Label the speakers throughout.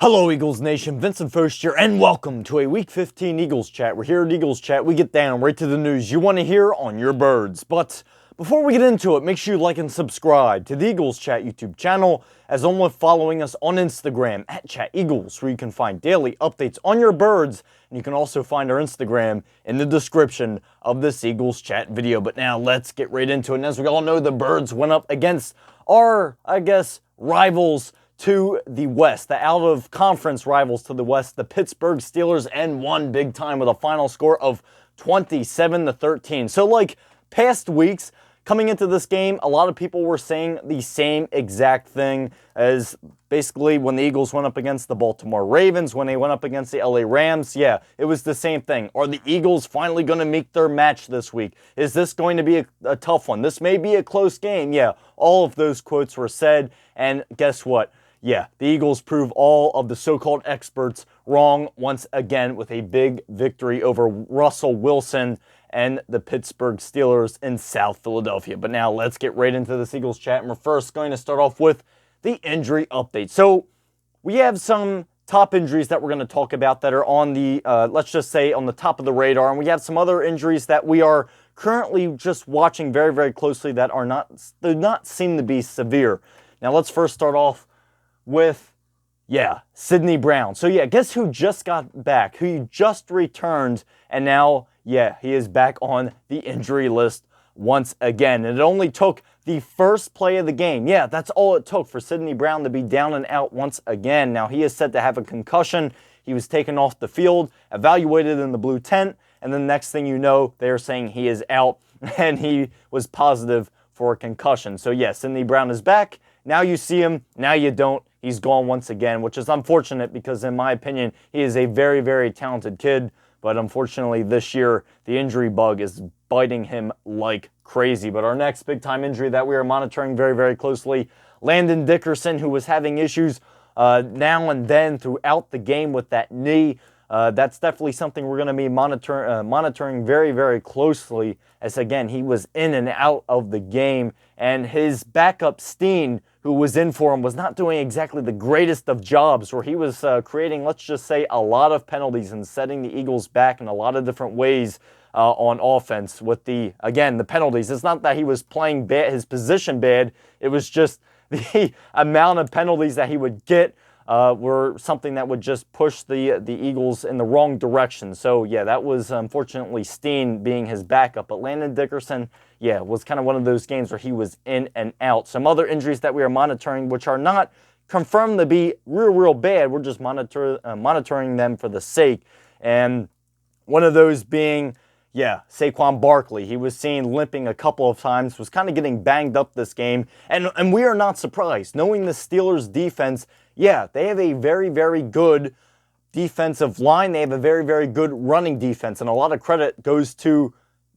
Speaker 1: Hello Eagles Nation, Vincent Focht here, and welcome to a Week 15 Eagles Chat. We're here at Eagles Chat, we get down right to the news you want to hear on your birds. But before we get into it, make sure you like and subscribe to the Eagles Chat YouTube channel, as well as following us on Instagram at Chat Eagles, where you can find daily updates on your birds, and you can also find our Instagram in the description of this Eagles Chat video. But now let's get right into it. And as we all know, the birds went up against our, rivals to the West, the out-of-conference rivals to the West, the Pittsburgh Steelers, and won big time with a final score of 27-13. So like past weeks, coming into this game, a lot of people were saying the same exact thing as basically when the Eagles went up against the Baltimore Ravens, when they went up against the LA Rams. Yeah, it was the same thing. Are the Eagles finally going to make their match this week? Is this going to be a tough one? This may be a close game. Yeah, all of those quotes were said, and guess what? Yeah, the Eagles prove all of the so-called experts wrong once again with a big victory over Russell Wilson and the Pittsburgh Steelers in South Philadelphia. But now let's get right into this Eagles Chat, and we're first going to start off with the injury update. So we have some top injuries that we're going to talk about that are on the, let's just say, on the top of the radar, and we have some other injuries that we are currently just watching very, very closely that do not seem to be severe. Now let's first start off with, Sidney Brown. So guess who just got back, who just returned, and now, he is back on the injury list once again. And it only took the first play of the game. Yeah, that's all it took for Sidney Brown to be down and out once again. Now, he is said to have a concussion. He was taken off the field, evaluated in the blue tent, and then next thing you know, they're saying he is out, and he was positive for a concussion. So Sidney Brown is back. Now you see him, now you don't. He's gone once again, which is unfortunate because, in my opinion, he is a very, very talented kid. But unfortunately, this year, the injury bug is biting him like crazy. But our next big-time injury that we are monitoring very, very closely, Landon Dickerson, who was having issues now and then throughout the game with that knee. That's definitely something we're going to be monitoring very, very closely, as, again, he was in and out of the game. And his backup, Steen, who was in for him, was not doing exactly the greatest of jobs, where he was creating, let's just say, a lot of penalties and setting the Eagles back in a lot of different ways on offense with the penalties. It's not that he was playing bad, his position bad. It was just the amount of penalties that he would get were something that would just push the Eagles in the wrong direction. So, that was unfortunately Steen being his backup. But Landon Dickerson, was kind of one of those games where he was in and out. Some other injuries that we are monitoring, which are not confirmed to be real bad. We're just monitoring them for the sake. And one of those being, Saquon Barkley. He was seen limping a couple of times, was kind of getting banged up this game. And we are not surprised. Knowing the Steelers' defense, they have a very, very good defensive line. They have a very, very good running defense. And a lot of credit goes to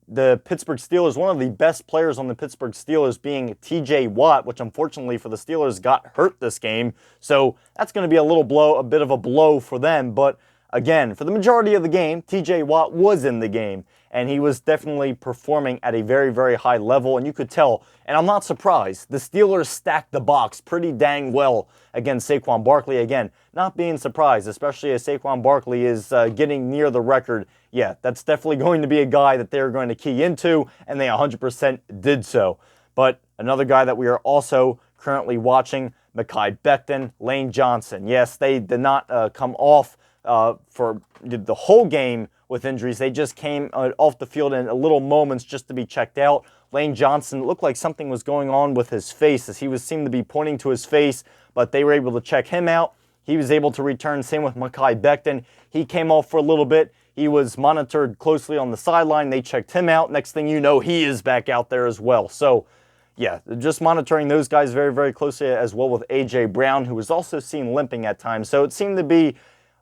Speaker 1: the Pittsburgh Steelers. One of the best players on the Pittsburgh Steelers being TJ Watt, which unfortunately for the Steelers got hurt this game. So that's going to be a bit of a blow for them. But again, for the majority of the game, TJ Watt was in the game, and he was definitely performing at a very, very high level, and you could tell, and I'm not surprised, the Steelers stacked the box pretty dang well against Saquon Barkley. Again, not being surprised, especially as Saquon Barkley is getting near the record. That's definitely going to be a guy that they're going to key into, and they 100% did so. But another guy that we are also currently watching, Mekhi Becton, Lane Johnson. Yes, they did not come off for the whole game with injuries. They just came off the field in a little moments just to be checked out. Lane Johnson looked like something was going on with his face, as he seemed to be pointing to his face, but they were able to check him out. He was able to return. Same with Mekhi Becton. He came off for a little bit. He was monitored closely on the sideline. They checked him out. Next thing you know, he is back out there as well. So, just monitoring those guys very, very closely, as well with A.J. Brown, who was also seen limping at times. So it seemed to be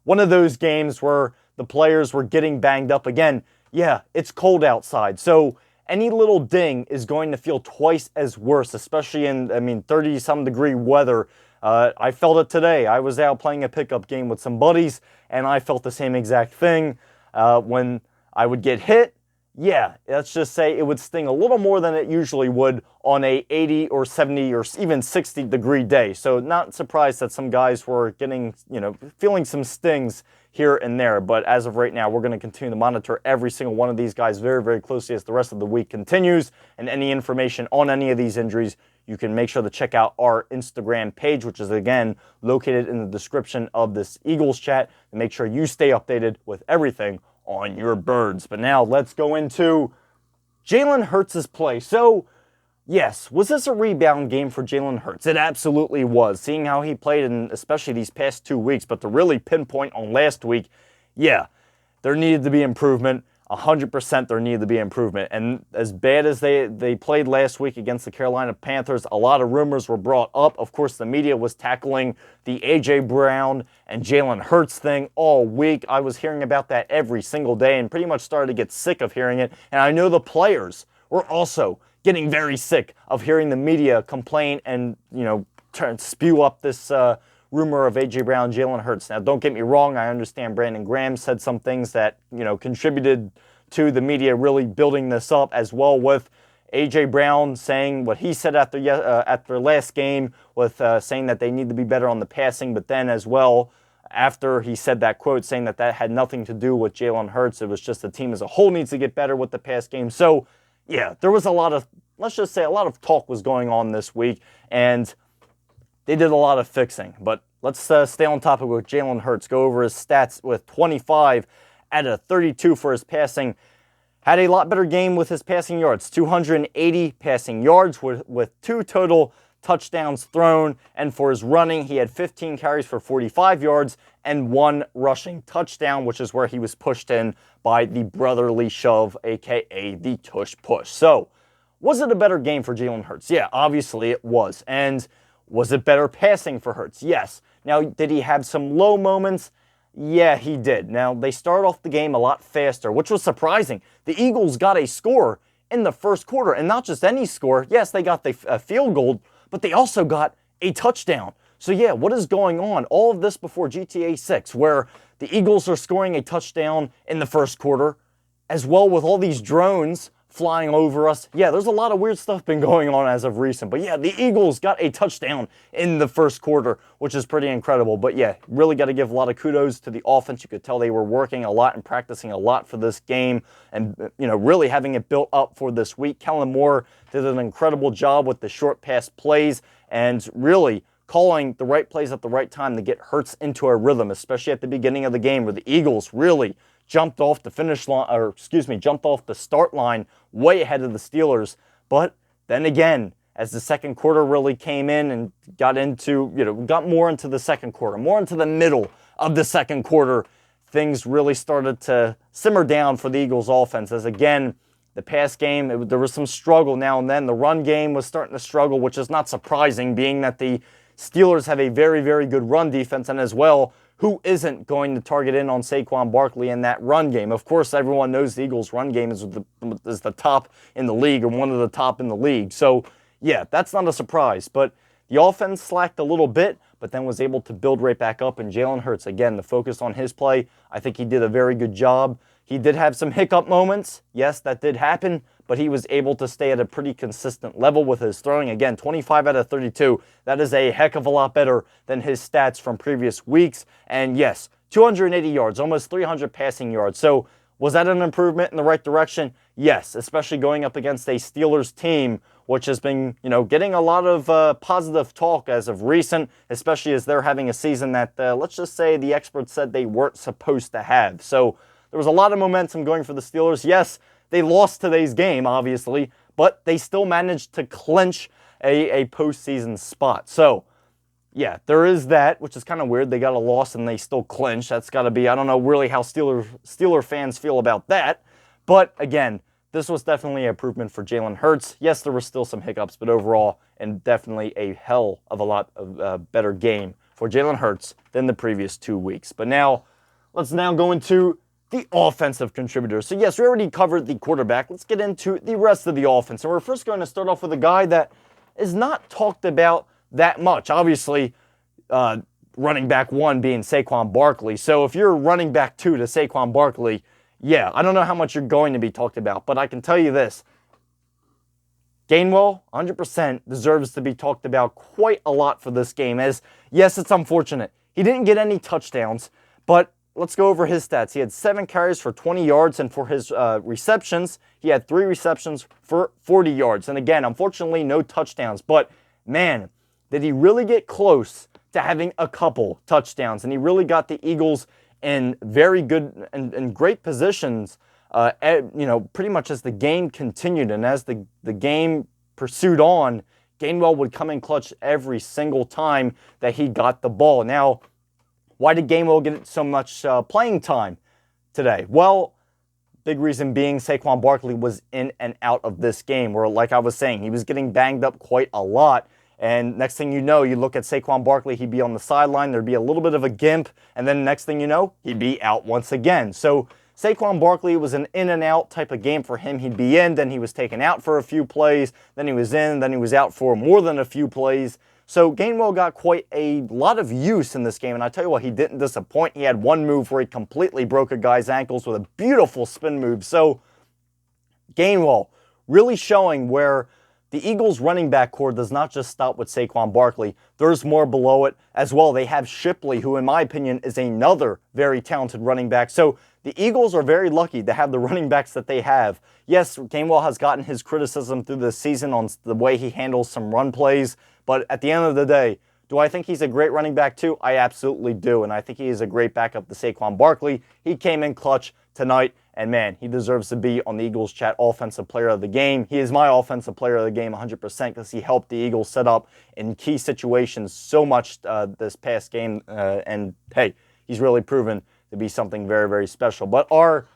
Speaker 1: one of those games where the players were getting banged up. Again, it's cold outside. So any little ding is going to feel twice as worse, especially in, 30-some degree weather. I felt it today. I was out playing a pickup game with some buddies, and I felt the same exact thing. When I would get hit, yeah, let's just say it would sting a little more than it usually would on a 80 or 70 or even 60-degree day. So not surprised that some guys were getting, feeling some stings here and there. But as of right now, we're going to continue to monitor every single one of these guys very, very closely as the rest of the week continues. And any information on any of these injuries, you can make sure to check out our Instagram page, which is, again, located in the description of this Eagles chat. And make sure you stay updated with everything on your birds. But now let's go into Jalen Hurts' play. So, yes, was this a rebound game for Jalen Hurts? It absolutely was, seeing how he played in especially these past 2 weeks. But to really pinpoint on last week, yeah, there needed to be improvement. 100% there needed to be improvement. And as bad as they played last week against the Carolina Panthers, a lot of rumors were brought up. Of course, the media was tackling the A.J. Brown and Jalen Hurts thing all week. I was hearing about that every single day and pretty much started to get sick of hearing it. And I know the players were also getting very sick of hearing the media complain and, spew up this rumor of A.J. Brown, Jalen Hurts. Now, don't get me wrong. I understand Brandon Graham said some things that, contributed to the media really building this up, as well with A.J. Brown saying what he said after last game, with saying that they need to be better on the passing. But then as well, after he said that quote, saying that had nothing to do with Jalen Hurts. It was just the team as a whole needs to get better with the pass game. So, yeah, there was a lot of talk was going on this week, and they did a lot of fixing. But let's stay on topic with Jalen Hurts. Go over his stats with 25 out of 32 for his passing. Had a lot better game with his passing yards. 280 passing yards with 2 total touchdowns thrown. And for his running, he had 15 carries for 45 yards and 1 rushing touchdown, which is where he was pushed in by the brotherly shove, a.k.a. the tush push. So, was it a better game for Jalen Hurts? Yeah, obviously it was. And was it better passing for Hurts? Yes. Now, did he have some low moments? Yeah, he did. Now, they started off the game a lot faster, which was surprising. The Eagles got a score in the first quarter, and not just any score. Yes, they got the field goal, but they also got a touchdown. So, yeah, what is going on? All of this before GTA 6, where the Eagles are scoring a touchdown in the first quarter, as well with all these drones flying over us. Yeah, there's a lot of weird stuff been going on as of recent. But yeah, the Eagles got a touchdown in the first quarter, which is pretty incredible. But yeah, really got to give a lot of kudos to the offense. You could tell they were working a lot and practicing a lot for this game and, really having it built up for this week. Kellen Moore did an incredible job with the short pass plays and really calling the right plays at the right time to get Hurts into a rhythm, especially at the beginning of the game where the Eagles really jumped off the start line way ahead of the Steelers. But then again, as the second quarter really came in and got more into the second quarter, more into the middle of the second quarter, things really started to simmer down for the Eagles offense. As again, the pass game, there was some struggle now and then. The run game was starting to struggle, which is not surprising, being that the Steelers have a very, very good run defense, and as well, who isn't going to target in on Saquon Barkley in that run game? Of course, everyone knows the Eagles' run game is the top in the league, or one of the top in the league. So, yeah, that's not a surprise. But the offense slacked a little bit, but then was able to build right back up. And Jalen Hurts, again, the focus on his play, I think he did a very good job. He did have some hiccup moments. Yes, that did happen, but he was able to stay at a pretty consistent level with his throwing. Again, 25 out of 32. That is a heck of a lot better than his stats from previous weeks. And yes, 280 yards, almost 300 passing yards. So was that an improvement in the right direction? Yes, especially going up against a Steelers team, which has been, getting a lot of positive talk as of recent, especially as they're having a season that, let's just say, the experts said they weren't supposed to have. So there was a lot of momentum going for the Steelers. Yes, they lost today's game, obviously, but they still managed to clinch a postseason spot. So, yeah, there is that, which is kind of weird. They got a loss and they still clinch. That's got to be, I don't know really how Steeler fans feel about that. But again, this was definitely an improvement for Jalen Hurts. Yes, there were still some hiccups, but overall, and definitely a hell of a lot of better game for Jalen Hurts than the previous 2 weeks. But now, let's go into the offensive contributors. So yes, we already covered the quarterback. Let's get into the rest of the offense. And we're first going to start off with a guy that is not talked about that much. Obviously, running back 1 being Saquon Barkley. So if you're running back 2 to Saquon Barkley, yeah, I don't know how much you're going to be talked about, but I can tell you this. Gainwell, 100%, deserves to be talked about quite a lot for this game, as, yes, it's unfortunate. He didn't get any touchdowns, but let's go over his stats. He had 7 carries for 20 yards, and for his receptions, he had 3 receptions for 40 yards. And again, unfortunately, no touchdowns, but man, did he really get close to having a couple touchdowns, and he really got the Eagles in very good and great positions, pretty much as the game continued and as the game pursued on. Gainwell would come in clutch every single time that he got the ball. Now, why did Gainwell get so much playing time today? Well, big reason being Saquon Barkley was in and out of this game, where, like I was saying, he was getting banged up quite a lot. And next thing you know, you look at Saquon Barkley, he'd be on the sideline, there'd be a little bit of a gimp, and then next thing you know, he'd be out once again. So Saquon Barkley was an in and out type of game for him. He'd be in, then he was taken out for a few plays, then he was in, then he was out for more than a few plays. So Gainwell got quite a lot of use in this game, and I tell you what, he didn't disappoint. He had one move where he completely broke a guy's ankles with a beautiful spin move. So Gainwell really showing where the Eagles' running back core does not just stop with Saquon Barkley. There's more below it as well. They have Shipley, who in my opinion is another very talented running back. So the Eagles are very lucky to have the running backs that they have. Yes, Gainwell has gotten his criticism through the season on the way he handles some run plays, but at the end of the day, do I think he's a great running back too? I absolutely do, and I think he is a great backup to Saquon Barkley. He came in clutch tonight, and man, he deserves to be on the Eagles Chat Offensive Player of the Game. He is my Offensive Player of the Game 100% because he helped the Eagles set up in key situations so much this past game, and hey, he's really proven to be something very, very special. But our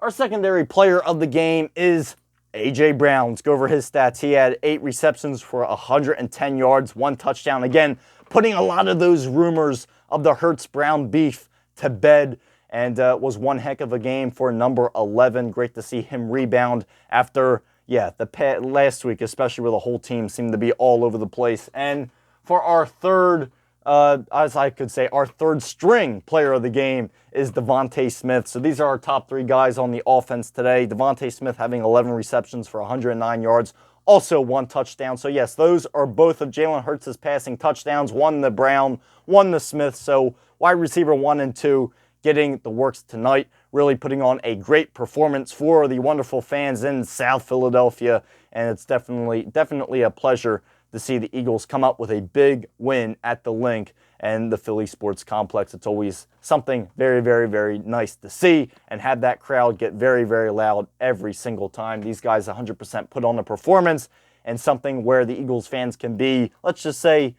Speaker 1: secondary player of the game is A.J. Brown. Let's go over his stats. He had 8 receptions for 110 yards, 1 touchdown. Again, putting a lot of those rumors of the Hurts-Brown beef to bed, and was one heck of a game for number 11. Great to see him rebound after, the last week, especially where the whole team seemed to be all over the place. And for our third, as I could say, our third string player of the game is DeVonta Smith. So these are our top 3 guys on the offense today. DeVonta Smith having 11 receptions for 109 yards, also 1 touchdown. So yes, those are both of Jalen Hurts' passing touchdowns, 1 to Brown, 1 to Smith. So wide receiver 1 and 2 getting the works tonight, really putting on a great performance for the wonderful fans in South Philadelphia. And it's definitely a pleasure to see the Eagles come up with a big win at the Link and the Philly Sports Complex. It's always something very, very, very nice to see, and have that crowd get very, very loud every single time. These guys 100% put on a performance, and something where the Eagles fans can be, let's just say,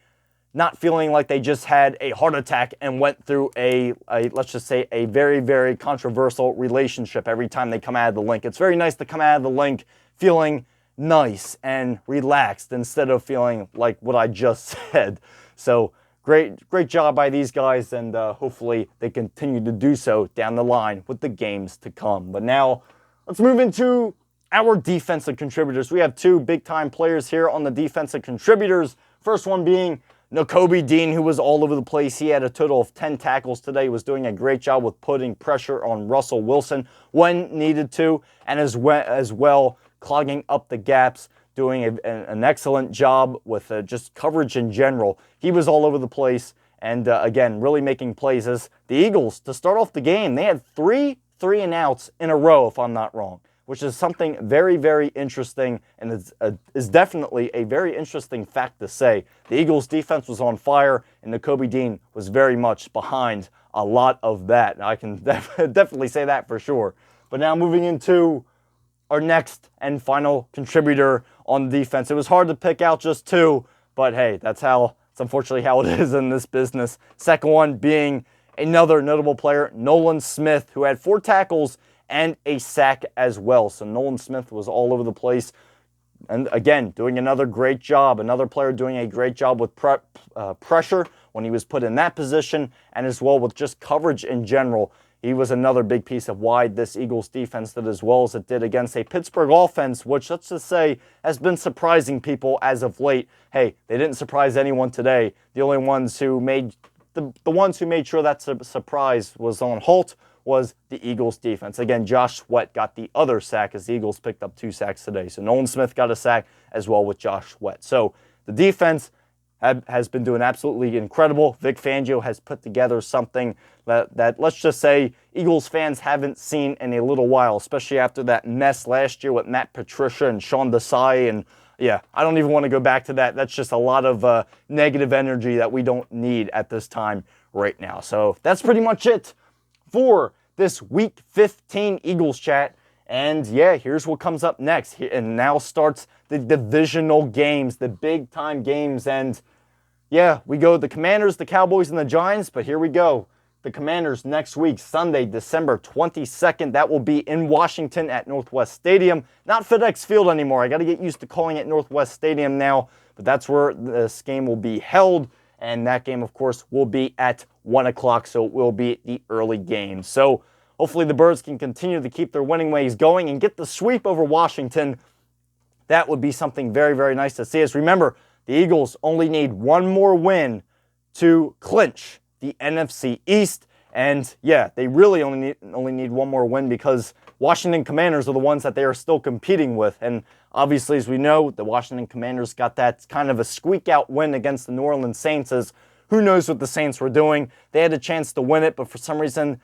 Speaker 1: not feeling like they just had a heart attack and went through let's just say, a very, very controversial relationship every time they come out of the Link. It's very nice to come out of the Link feeling nice and relaxed instead of feeling like what I just said. So great job by these guys, and hopefully they continue to do so down the line with the games to come. But now let's move into our defensive contributors. We have 2 big-time players here on the defensive contributors. First one being Nakobe Dean, who was all over the place. He had a total of 10 tackles today. He was doing a great job with putting pressure on Russell Wilson when needed to, and as well clogging up the gaps, doing an excellent job with just coverage in general. He was all over the place, and again, really making plays. As the Eagles, to start off the game, they had 3 3-and-outs in a row, if I'm not wrong, which is something very, very interesting, and is definitely a very interesting fact to say. The Eagles' defense was on fire, and Nakobe Dean was very much behind a lot of that. I can definitely say that for sure. But now moving into our next and final contributor on defense. It was hard to pick out just 2, but hey, that's unfortunately how it is in this business. Second one being another notable player, Nolan Smith, who had 4 tackles and a sack as well. So Nolan Smith was all over the place. And again, doing another great job. Another player doing a great job with pressure when he was put in that position, and as well with just coverage in general. He was another big piece of why this Eagles defense did as well as it did against a Pittsburgh offense, which, let's just say, has been surprising people as of late. Hey, they didn't surprise anyone today. The only ones who made the ones who made sure that surprise was on halt was the Eagles defense. Again, Josh Sweat got the other sack as the Eagles picked up 2 sacks today. So Nolan Smith got a sack as well with Josh Sweat. So the defense has been doing absolutely incredible. Vic Fangio has put together something that let's just say Eagles fans haven't seen in a little while, especially after that mess last year with Matt Patricia and Sean Desai. And yeah, I don't even want to go back to that. That's just a lot of negative energy that we don't need at this time right now. So that's pretty much it for this Week 15 Eagles chat. And yeah, here's what comes up next. And now starts the divisional games, the big-time games. And yeah, we go the Commanders, the Cowboys, and the Giants. But here we go. The Commanders next week, Sunday, December 22nd. That will be in Washington at Northwest Stadium. Not FedEx Field anymore. I got to get used to calling it Northwest Stadium now. But that's where this game will be held. And that game, of course, will be at 1 o'clock. So it will be the early game. So hopefully the Birds can continue to keep their winning ways going and get the sweep over Washington. That would be something very, very nice to see. As remember, the Eagles only need one more win to clinch the NFC East. And yeah, they really only need one more win because Washington Commanders are the ones that they are still competing with. And obviously, as we know, the Washington Commanders got that kind of a squeak-out win against the New Orleans Saints. As who knows what the Saints were doing. They had a chance to win it, but for some reason,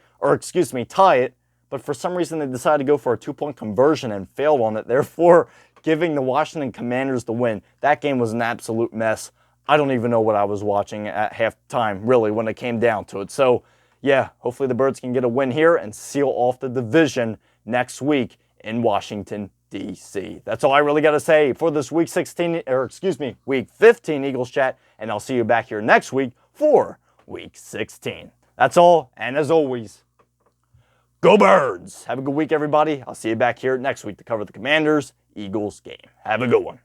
Speaker 1: tie it, but for some reason they decided to go for a 2-point conversion and failed on it, therefore giving the Washington Commanders the win. That game was an absolute mess. I don't even know what I was watching at halftime, really, when it came down to it. So, yeah, hopefully the Birds can get a win here and seal off the division next week in Washington, D.C. That's all I really got to say for this Week 15 Eagles chat, and I'll see you back here next week for Week 16. That's all, and as always, go Birds! Have a good week, everybody. I'll see you back here next week to cover the Commanders-Eagles game. Have a good one.